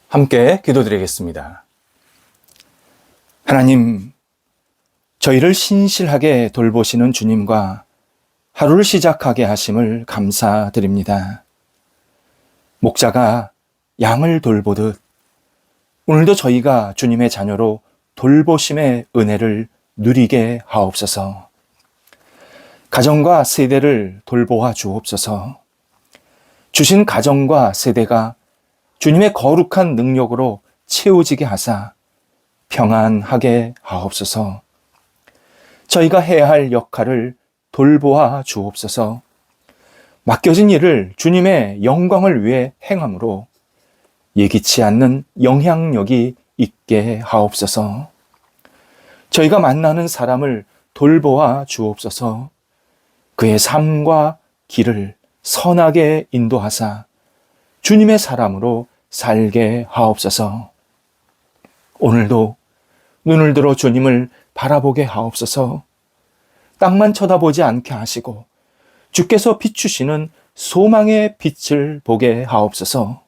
함께 기도드리겠습니다. 하나님, 저희를 신실하게 돌보시는 주님과 하루를 시작하게 하심을 감사드립니다. 목자가 양을 돌보듯 오늘도 저희가 주님의 자녀로 돌보심의 은혜를 누리게 하옵소서. 가정과 세대를 돌보아 주옵소서. 주신 가정과 세대가 주님의 거룩한 능력으로 채워지게 하사 평안하게 하옵소서. 저희가 해야 할 역할을 돌보아 주옵소서. 맡겨진 일을 주님의 영광을 위해 행함으로 예기치 않는 영향력이 있게 하옵소서. 저희가 만나는 사람을 돌보아 주옵소서. 그의 삶과 길을 선하게 인도하사 주님의 사람으로 살게 하옵소서. 오늘도 눈을 들어 주님을 바라보게 하옵소서. 땅만 쳐다보지 않게 하시고 주께서 비추시는 소망의 빛을 보게 하옵소서.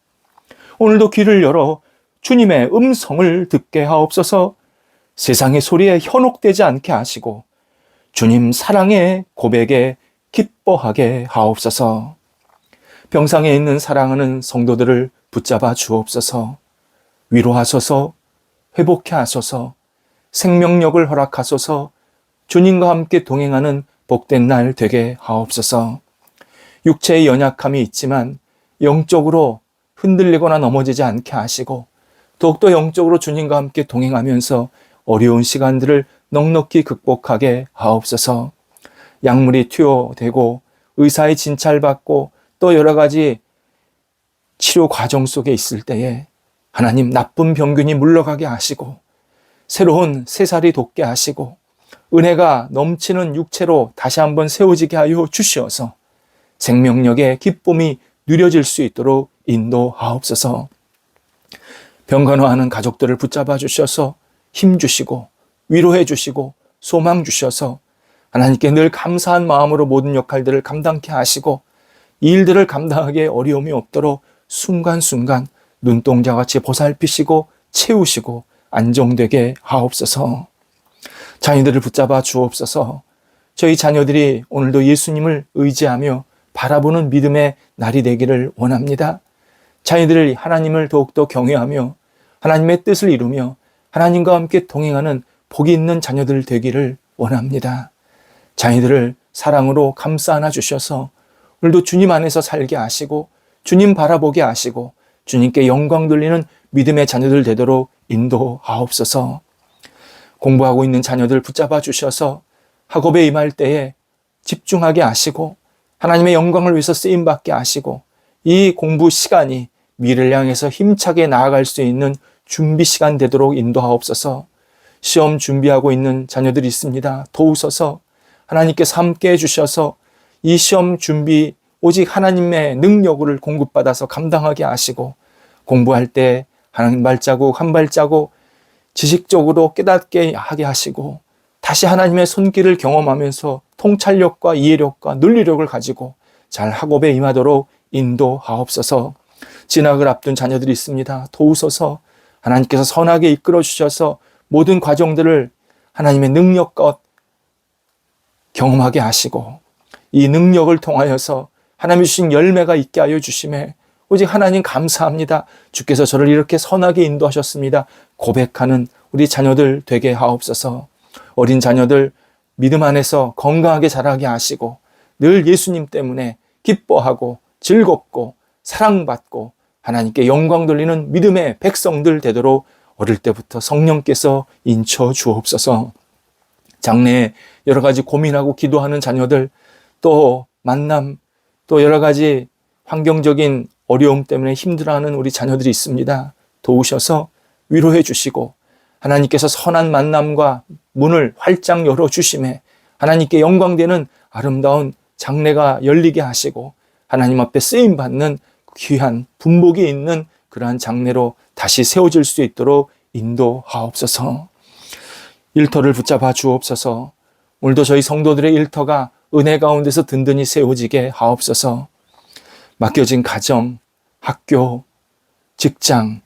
오늘도 귀를 열어 주님의 음성을 듣게 하옵소서. 세상의 소리에 현혹되지 않게 하시고 주님 사랑의 고백에 기뻐하게 하옵소서. 병상에 있는 사랑하는 성도들을 붙잡아 주옵소서. 위로하소서. 회복해 하소서. 생명력을 허락하소서. 주님과 함께 동행하는 복된 날 되게 하옵소서. 육체의 연약함이 있지만 영적으로 흔들리거나 넘어지지 않게 하시고 더욱더 영적으로 주님과 함께 동행하면서 어려운 시간들을 넉넉히 극복하게 하옵소서. 약물이 투여되고 의사의 진찰받고 또 여러 가지 치료 과정 속에 있을 때에 하나님 나쁜 병균이 물러가게 하시고 새로운 새살이 돋게 하시고 은혜가 넘치는 육체로 다시 한번 세워지게 하여 주시어서 생명력의 기쁨이 누려질 수 있도록 인도하옵소서. 병간호하는 가족들을 붙잡아 주셔서 힘 주시고 위로해 주시고 소망 주셔서 하나님께 늘 감사한 마음으로 모든 역할들을 감당케 하시고 이 일들을 감당하기에 어려움이 없도록 순간순간 눈동자같이 보살피시고 채우시고 안정되게 하옵소서. 자녀들을 붙잡아 주옵소서. 저희 자녀들이 오늘도 예수님을 의지하며 바라보는 믿음의 날이 되기를 원합니다. 자녀들이 하나님을 더욱더 경외하며 하나님의 뜻을 이루며 하나님과 함께 동행하는 복이 있는 자녀들 되기를 원합니다. 자녀들을 사랑으로 감싸 안아 주셔서 오늘도 주님 안에서 살게 하시고 주님 바라보게 하시고 주님께 영광 돌리는 믿음의 자녀들 되도록 인도하옵소서. 공부하고 있는 자녀들 붙잡아 주셔서 학업에 임할 때에 집중하게 하시고 하나님의 영광을 위해서 쓰임받게 하시고 이 공부 시간이 미래를 향해서 힘차게 나아갈 수 있는 준비 시간 되도록 인도하옵소서. 시험 준비하고 있는 자녀들이 있습니다. 도우소서. 하나님께서 함께 해주셔서 이 시험 준비 오직 하나님의 능력을 공급받아서 감당하게 하시고 공부할 때 한 발자국 한 발자국 지식적으로 깨닫게 하게 하시고 다시 하나님의 손길을 경험하면서 통찰력과 이해력과 논리력을 가지고 잘 학업에 임하도록 인도하옵소서. 진학을 앞둔 자녀들이 있습니다. 도우소서. 하나님께서 선하게 이끌어 주셔서 모든 과정들을 하나님의 능력과 경험하게 하시고 이 능력을 통하여서 하나님이 주신 열매가 있게 하여 주심에 오직 하나님 감사합니다. 주께서 저를 이렇게 선하게 인도하셨습니다. 고백하는 우리 자녀들 되게 하옵소서. 어린 자녀들 믿음 안에서 건강하게 자라게 하시고 늘 예수님 때문에 기뻐하고 즐겁고 사랑받고 하나님께 영광 돌리는 믿음의 백성들 되도록 어릴 때부터 성령께서 인쳐 주옵소서. 장래에 여러 가지 고민하고 기도하는 자녀들 또 만남 또 여러 가지 환경적인 어려움 때문에 힘들어하는 우리 자녀들이 있습니다. 도우셔서 위로해 주시고 하나님께서 선한 만남과 문을 활짝 열어주심에 하나님께 영광되는 아름다운 장래가 열리게 하시고 하나님 앞에 쓰임받는 귀한 분복이 있는 그러한 장래로 다시 세워질 수 있도록 인도하옵소서. 일터를 붙잡아 주옵소서. 오늘도 저희 성도들의 일터가 은혜 가운데서 든든히 세워지게 하옵소서. 맡겨진 가정, 학교, 직장,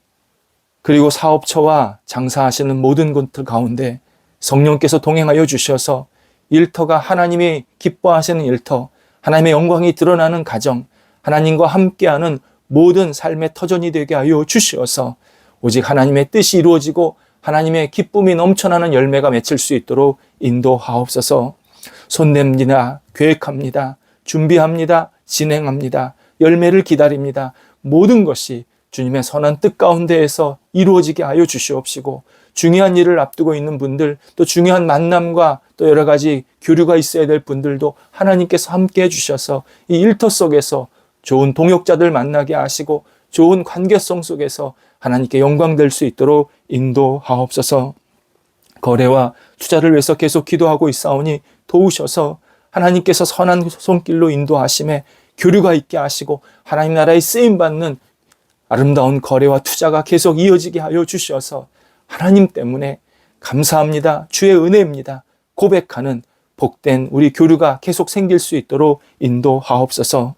그리고 사업처와 장사하시는 모든 곳들 가운데 성령께서 동행하여 주셔서 일터가 하나님이 기뻐하시는 일터, 하나님의 영광이 드러나는 가정, 하나님과 함께하는 모든 삶의 터전이 되게 하여 주시어서 오직 하나님의 뜻이 이루어지고 하나님의 기쁨이 넘쳐나는 열매가 맺힐 수 있도록 인도하옵소서. 손댑니다. 계획합니다. 준비합니다. 진행합니다. 열매를 기다립니다. 모든 것이 주님의 선한 뜻 가운데에서 이루어지게 하여 주시옵시고, 중요한 일을 앞두고 있는 분들, 또 중요한 만남과 또 여러 가지 교류가 있어야 될 분들도 하나님께서 함께 해주셔서 이 일터 속에서 좋은 동역자들 만나게 하시고 좋은 관계성 속에서 하나님께 영광될 수 있도록 인도하옵소서. 거래와 투자를 위해서 계속 기도하고 있사오니 도우셔서 하나님께서 선한 손길로 인도하심에 교류가 있게 하시고 하나님 나라에 쓰임받는 아름다운 거래와 투자가 계속 이어지게 하여 주셔서 하나님 때문에 감사합니다. 주의 은혜입니다. 고백하는 복된 우리 교류가 계속 생길 수 있도록 인도하옵소서.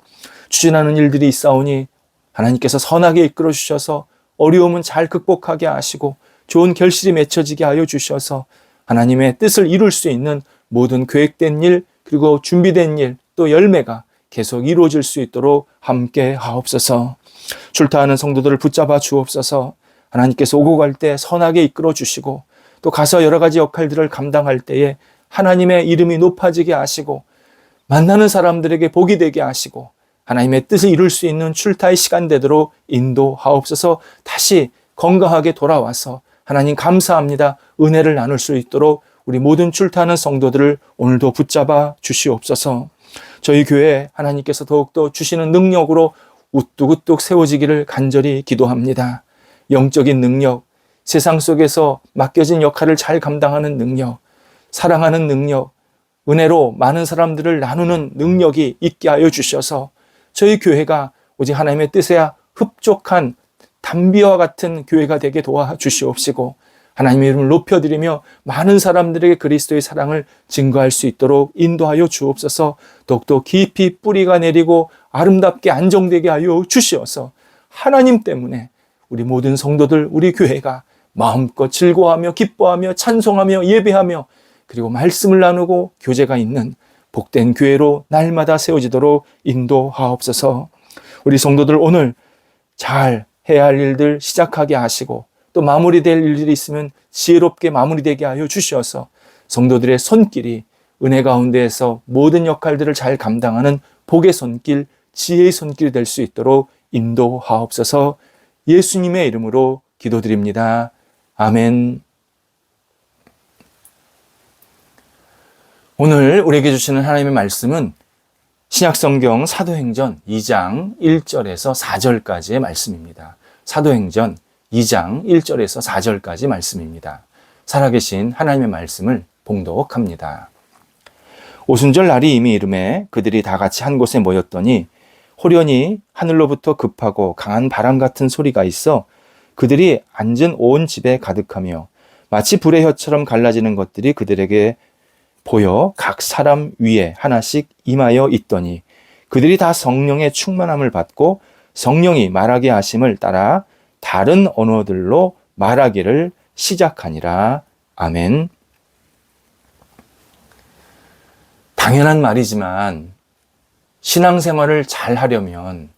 추진하는 일들이 있사오니 하나님께서 선하게 이끌어 주셔서 어려움은 잘 극복하게 하시고 좋은 결실이 맺혀지게 하여 주셔서 하나님의 뜻을 이룰 수 있는 모든 계획된 일 그리고 준비된 일 또 열매가 계속 이루어질 수 있도록 함께 하옵소서. 출타하는 성도들을 붙잡아 주옵소서. 하나님께서 오고 갈 때 선하게 이끌어 주시고 또 가서 여러 가지 역할들을 감당할 때에 하나님의 이름이 높아지게 하시고 만나는 사람들에게 복이 되게 하시고 하나님의 뜻을 이룰 수 있는 출타의 시간 되도록 인도하옵소서. 다시 건강하게 돌아와서 하나님 감사합니다. 은혜를 나눌 수 있도록 우리 모든 출타하는 성도들을 오늘도 붙잡아 주시옵소서. 저희 교회 하나님께서 더욱더 주시는 능력으로 우뚝우뚝 세워지기를 간절히 기도합니다. 영적인 능력, 세상 속에서 맡겨진 역할을 잘 감당하는 능력, 사랑하는 능력, 은혜로 많은 사람들을 나누는 능력이 있게 하여 주셔서 저희 교회가 오직 하나님의 뜻에 흡족한 담비와 같은 교회가 되게 도와주시옵시고 하나님의 이름을 높여드리며 많은 사람들에게 그리스도의 사랑을 증거할 수 있도록 인도하여 주옵소서. 더욱더 깊이 뿌리가 내리고 아름답게 안정되게 하여 주시어서 하나님 때문에 우리 모든 성도들, 우리 교회가 마음껏 즐거워하며 기뻐하며 찬송하며 예배하며 그리고 말씀을 나누고 교제가 있는 복된 교회로 날마다 세워지도록 인도하옵소서. 우리 성도들 오늘 잘 해야 할 일들 시작하게 하시고 또 마무리될 일들이 있으면 지혜롭게 마무리되게 하여 주셔서 성도들의 손길이 은혜 가운데에서 모든 역할들을 잘 감당하는 복의 손길, 지혜의 손길이 될 수 있도록 인도하옵소서. 예수님의 이름으로 기도드립니다. 아멘. 오늘 우리에게 주시는 하나님의 말씀은 신약성경 사도행전 2장 1절에서 4절까지의 말씀입니다. 사도행전 2장 1절에서 4절까지 말씀입니다. 살아계신 하나님의 말씀을 봉독합니다. 오순절 날이 이미 이르매 그들이 다 같이 한 곳에 모였더니 호련히 하늘로부터 급하고 강한 바람 같은 소리가 있어 그들이 앉은 온 집에 가득하며 마치 불의 혀처럼 갈라지는 것들이 그들에게 보여 각 사람 위에 하나씩 임하여 있더니 그들이 다 성령의 충만함을 받고 성령이 말하게 하심을 따라 다른 언어들로 말하기를 시작하니라. 아멘. 당연한 말이지만 신앙생활을 잘 하려면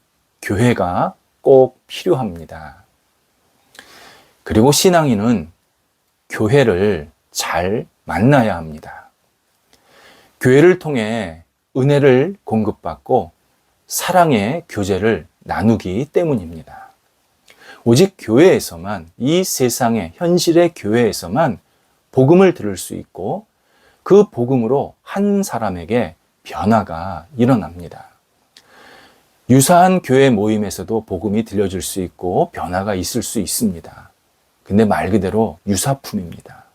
교회가 꼭 필요합니다. 그리고 신앙인은 교회를 잘 만나야 합니다. 교회를 통해 은혜를 공급받고 사랑의 교제를 나누기 때문입니다. 오직 교회에서만, 이 세상의 현실의 교회에서만 복음을 들을 수 있고 그 복음으로 한 사람에게 변화가 일어납니다. 유사한 교회 모임에서도 복음이 들려줄 수 있고 변화가 있을 수 있습니다. 근데 말 그대로 유사품입니다.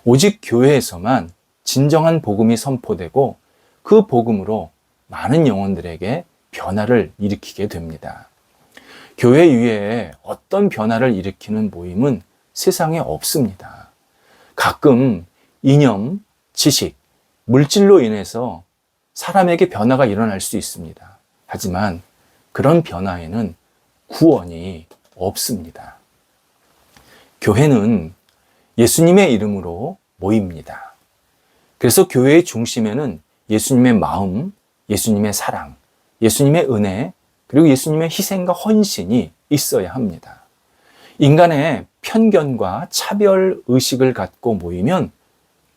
오직 교회에서만 진정한 복음이 선포되고 그 복음으로 많은 영혼들에게 변화를 일으키게 됩니다. 교회 이외에 어떤 변화를 일으키는 모임은 세상에 없습니다. 가끔 이념, 지식, 물질로 인해서 사람에게 변화가 일어날 수 있습니다. 하지만 그런 변화에는 구원이 없습니다. 교회는 예수님의 이름으로 모입니다. 그래서 교회의 중심에는 예수님의 마음, 예수님의 사랑, 예수님의 은혜, 그리고 예수님의 희생과 헌신이 있어야 합니다. 인간의 편견과 차별 의식을 갖고 모이면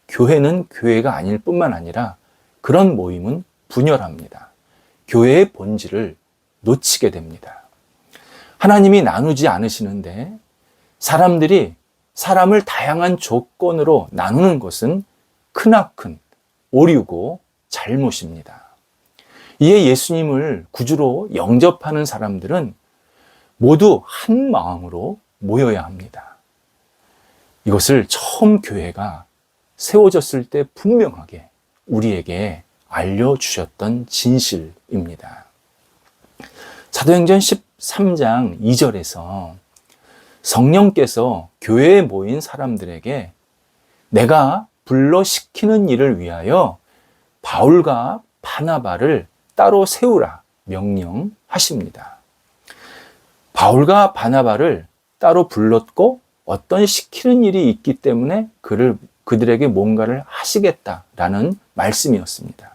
교회는 교회가 아닐 뿐만 아니라 그런 모임은 분열합니다. 교회의 본질을 놓치게 됩니다. 하나님이 나누지 않으시는데 사람들이 사람을 다양한 조건으로 나누는 것은 크나큰 오류고 잘못입니다. 이에 예수님을 구주로 영접하는 사람들은 모두 한 마음으로 모여야 합니다. 이것을 처음 교회가 세워졌을 때 분명하게 우리에게 알려주셨던 진실입니다. 사도행전 13장 2절에서 성령께서 교회에 모인 사람들에게 내가 불러시키는 일을 위하여 바울과 바나바를 따로 세우라 명령하십니다. 바울과 바나바를 따로 불렀고 어떤 시키는 일이 있기 때문에 그들에게 뭔가를 하시겠다라는 말씀이었습니다.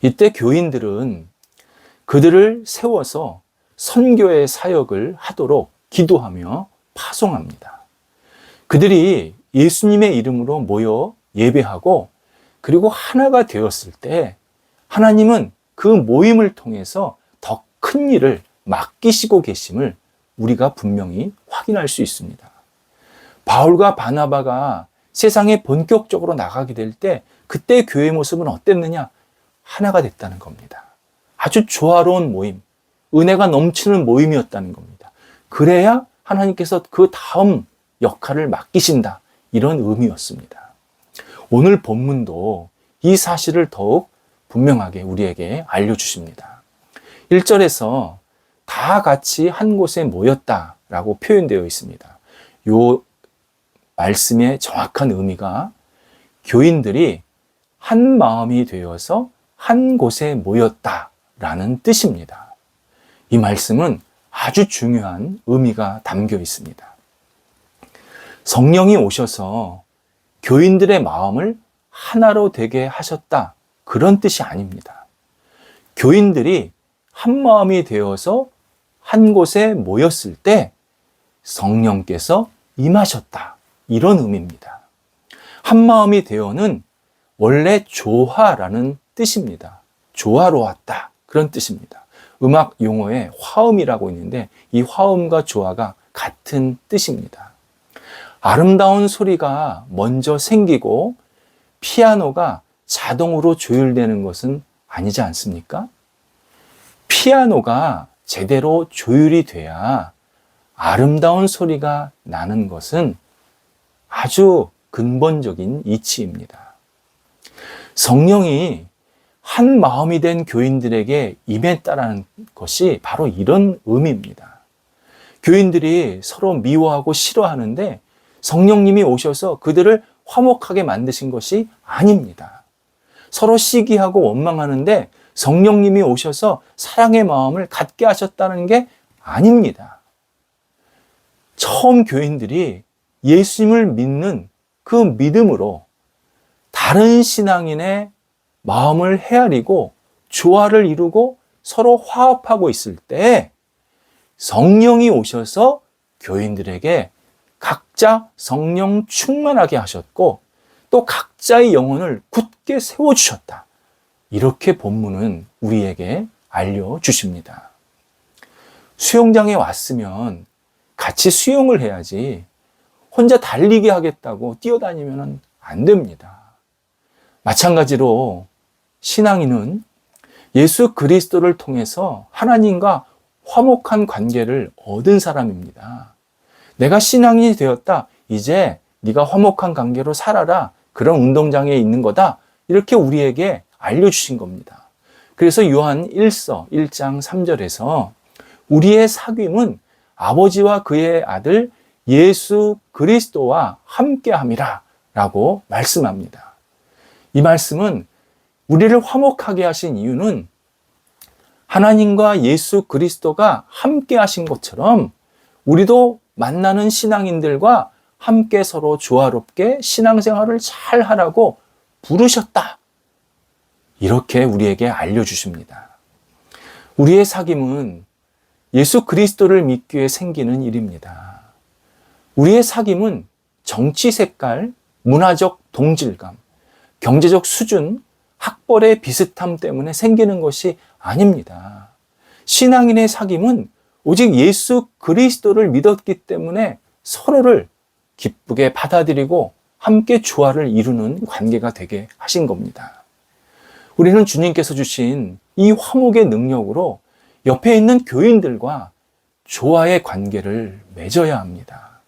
이때 교인들은 그들을 세워서 선교의 사역을 하도록 기도하며 파송합니다. 그들이 예수님의 이름으로 모여 예배하고 그리고 하나가 되었을 때 하나님은 그 모임을 통해서 더 큰 일을 맡기시고 계심을 우리가 분명히 확인할 수 있습니다. 바울과 바나바가 세상에 본격적으로 나가게 될 때 그때 교회의 모습은 어땠느냐? 하나가 됐다는 겁니다. 아주 조화로운 모임, 은혜가 넘치는 모임이었다는 겁니다. 그래야 하나님께서 그 다음 역할을 맡기신다. 이런 의미였습니다. 오늘 본문도 이 사실을 더욱 분명하게 우리에게 알려주십니다. 1절에서 다 같이 한 곳에 모였다라고 표현되어 있습니다. 이 말씀의 정확한 의미가 교인들이 한 마음이 되어서 한 곳에 모였다라는 뜻입니다. 이 말씀은 아주 중요한 의미가 담겨 있습니다. 성령이 오셔서 교인들의 마음을 하나로 되게 하셨다. 그런 뜻이 아닙니다. 교인들이 한 마음이 되어서 한 곳에 모였을 때 성령께서 임하셨다. 이런 의미입니다. 한 마음이 되어는 원래 조화라는 뜻입니다. 조화로웠다. 그런 뜻입니다. 음악 용어에 화음이라고 있는데 이 화음과 조화가 같은 뜻입니다. 아름다운 소리가 먼저 생기고 피아노가 자동으로 조율되는 것은 아니지 않습니까? 피아노가 제대로 조율이 돼야 아름다운 소리가 나는 것은 아주 근본적인 이치입니다. 성령이 한 마음이 된 교인들에게 임했다라는 것이 바로 이런 의미입니다. 교인들이 서로 미워하고 싫어하는데 성령님이 오셔서 그들을 화목하게 만드신 것이 아닙니다. 서로 시기하고 원망하는데 성령님이 오셔서 사랑의 마음을 갖게 하셨다는 게 아닙니다. 처음 교인들이 예수님을 믿는 그 믿음으로 다른 신앙인의 마음을 헤아리고 조화를 이루고 서로 화합하고 있을 때 성령이 오셔서 교인들에게 각자 성령 충만하게 하셨고 또 각자의 영혼을 굳게 세워주셨다. 이렇게 본문은 우리에게 알려주십니다. 수영장에 왔으면 같이 수영을 해야지 혼자 달리기 하겠다고 뛰어다니면 안 됩니다. 마찬가지로 신앙인은 예수 그리스도를 통해서 하나님과 화목한 관계를 얻은 사람입니다. 내가 신앙인이 되었다. 이제 네가 화목한 관계로 살아라. 그런 운동장에 있는 거다. 이렇게 우리에게 알려주신 겁니다. 그래서 요한 1서 1장 3절에서 우리의 사귐은 아버지와 그의 아들 예수 그리스도와 함께함이라 라고 말씀합니다. 이 말씀은 우리를 화목하게 하신 이유는 하나님과 예수 그리스도가 함께 하신 것처럼 우리도 만나는 신앙인들과 함께 서로 조화롭게 신앙생활을 잘 하라고 부르셨다. 이렇게 우리에게 알려주십니다. 우리의 사귐은 예수 그리스도를 믿기 위해 생기는 일입니다. 우리의 사귐은 정치 색깔, 문화적 동질감, 경제적 수준, 학벌의 비슷함 때문에 생기는 것이 아닙니다. 신앙인의 사귐은 오직 예수 그리스도를 믿었기 때문에 서로를 기쁘게 받아들이고 함께 조화를 이루는 관계가 되게 하신 겁니다. 우리는 주님께서 주신 이 화목의 능력으로 옆에 있는 교인들과 조화의 관계를 맺어야 합니다.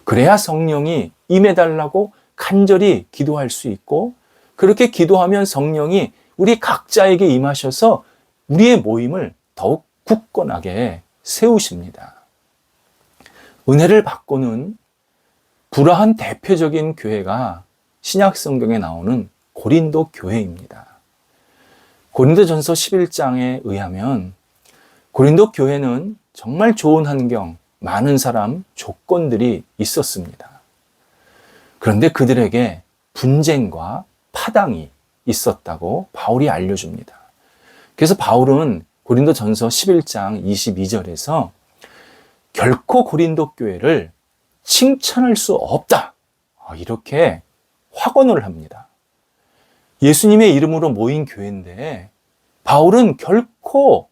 그래야 성령이 임해달라고 간절히 기도할 수 있고, 그렇게 기도하면 성령이 우리 각자에게 임하셔서 우리의 모임을 더욱 굳건하게 세우십니다. 은혜를 받고는 불화한 대표적인 교회가 신약 성경에 나오는 고린도 교회입니다. 고린도전서 11장에 의하면 고린도 교회는 정말 좋은 환경, 많은 사람, 조건들이 있었습니다. 그런데 그들에게 분쟁과 파당이 있었다고 바울이 알려줍니다. 그래서 바울은 고린도전서 11장 22절에서 결코 고린도 교회를 칭찬할 수 없다, 이렇게 확언을 합니다. 예수님의 이름으로 모인 교회인데 바울은 결코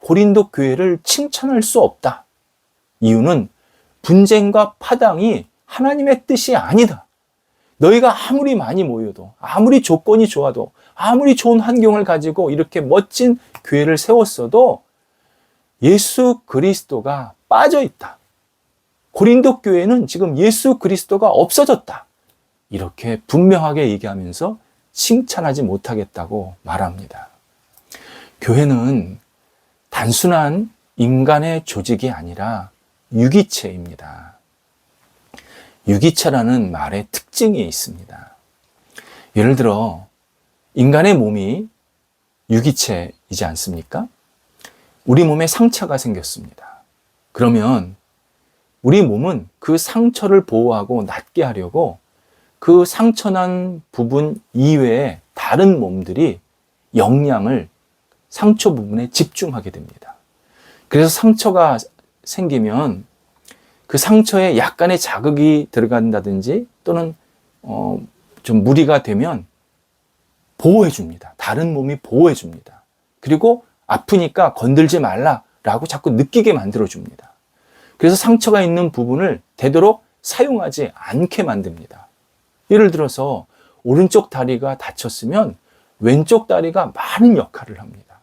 고린도 교회를 칭찬할 수 없다. 이유는 분쟁과 파당이 하나님의 뜻이 아니다. 너희가 아무리 많이 모여도, 아무리 조건이 좋아도, 아무리 좋은 환경을 가지고 이렇게 멋진 교회를 세웠어도 예수 그리스도가 빠져 있다. 고린도 교회는 지금 예수 그리스도가 없어졌다. 이렇게 분명하게 얘기하면서 칭찬하지 못하겠다고 말합니다. 교회는 단순한 인간의 조직이 아니라 유기체입니다. 유기체라는 말의 특징이 있습니다. 예를 들어 인간의 몸이 유기체이지 않습니까? 우리 몸에 상처가 생겼습니다. 그러면 우리 몸은 그 상처를 보호하고 낫게 하려고 그 상처난 부분 이외에 다른 몸들이 영양을 상처 부분에 집중하게 됩니다. 그래서 상처가 생기면 그 상처에 약간의 자극이 들어간다든지 또는 좀 무리가 되면 보호해 줍니다. 다른 몸이 보호해 줍니다. 그리고 아프니까 건들지 말라라고 자꾸 느끼게 만들어 줍니다. 그래서 상처가 있는 부분을 되도록 사용하지 않게 만듭니다. 예를 들어서 오른쪽 다리가 다쳤으면 왼쪽 다리가 많은 역할을 합니다.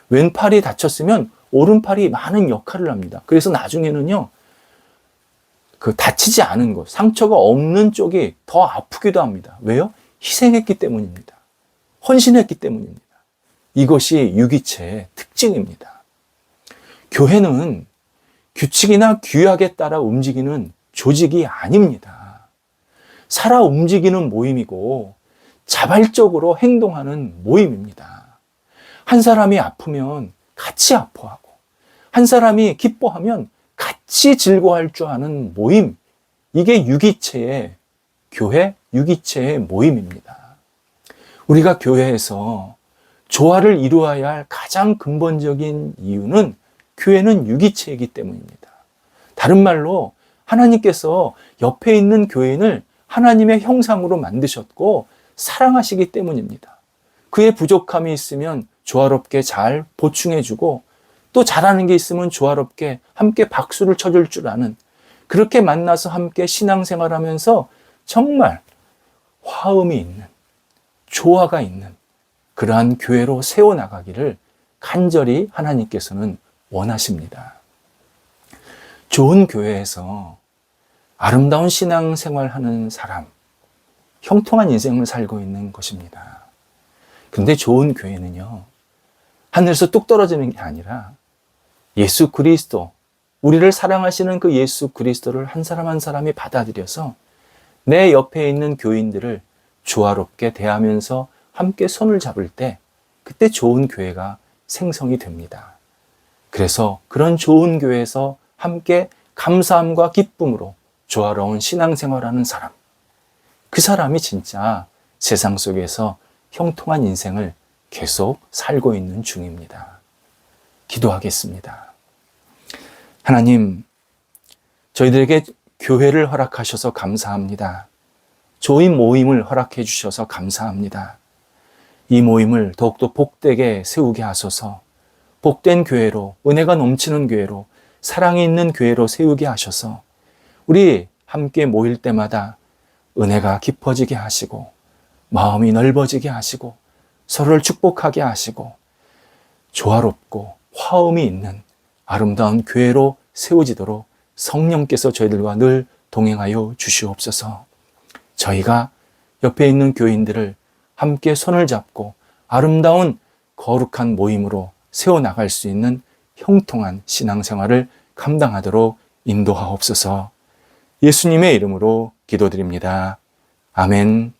왼팔이 다쳤으면 오른팔이 많은 역할을 합니다. 그래서 나중에는요, 그 다치지 않은 곳, 상처가 없는 쪽이 더 아프기도 합니다. 왜요? 희생했기 때문입니다. 헌신했기 때문입니다. 이것이 유기체의 특징입니다. 교회는 규칙이나 규약에 따라 움직이는 조직이 아닙니다. 살아 움직이는 모임이고 자발적으로 행동하는 모임입니다. 한 사람이 아프면 같이 아파하고, 한 사람이 기뻐하면 같이 즐거워할 줄 아는 모임, 이게 유기체의 교회, 유기체의 모임입니다. 우리가 교회에서 조화를 이루어야 할 가장 근본적인 이유는 교회는 유기체이기 때문입니다. 다른 말로 하나님께서 옆에 있는 교인을 하나님의 형상으로 만드셨고 사랑하시기 때문입니다. 그의 부족함이 있으면 조화롭게 잘 보충해주고 또 잘하는 게 있으면 조화롭게 함께 박수를 쳐줄 줄 아는, 그렇게 만나서 함께 신앙생활하면서 정말 화음이 있는, 조화가 있는 그러한 교회로 세워나가기를 간절히 하나님께서는 원하십니다. 좋은 교회에서 아름다운 신앙생활하는 사람, 형통한 인생을 살고 있는 것입니다. 그런데 좋은 교회는요, 하늘에서 뚝 떨어지는 게 아니라 예수 그리스도, 우리를 사랑하시는 그 예수 그리스도를 한 사람 한 사람이 받아들여서 내 옆에 있는 교인들을 조화롭게 대하면서 함께 손을 잡을 때, 그때 좋은 교회가 생성이 됩니다. 그래서 그런 좋은 교회에서 함께 감사함과 기쁨으로 조화로운 신앙생활하는 사람, 그 사람이 진짜 세상 속에서 형통한 인생을 계속 살고 있는 중입니다. 기도하겠습니다. 하나님, 저희들에게 교회를 허락하셔서 감사합니다. 좋은 모임을 허락해 주셔서 감사합니다. 이 모임을 더욱더 복되게 세우게 하소서, 복된 교회로, 은혜가 넘치는 교회로, 사랑이 있는 교회로 세우게 하셔서 우리 함께 모일 때마다 은혜가 깊어지게 하시고 마음이 넓어지게 하시고 서로를 축복하게 하시고 조화롭고 화음이 있는 아름다운 교회로 세워지도록 성령께서 저희들과 늘 동행하여 주시옵소서. 저희가 옆에 있는 교인들을 함께 손을 잡고 아름다운 거룩한 모임으로 세워나갈 수 있는 형통한 신앙생활을 감당하도록 인도하옵소서. 예수님의 이름으로 기도드립니다. 아멘.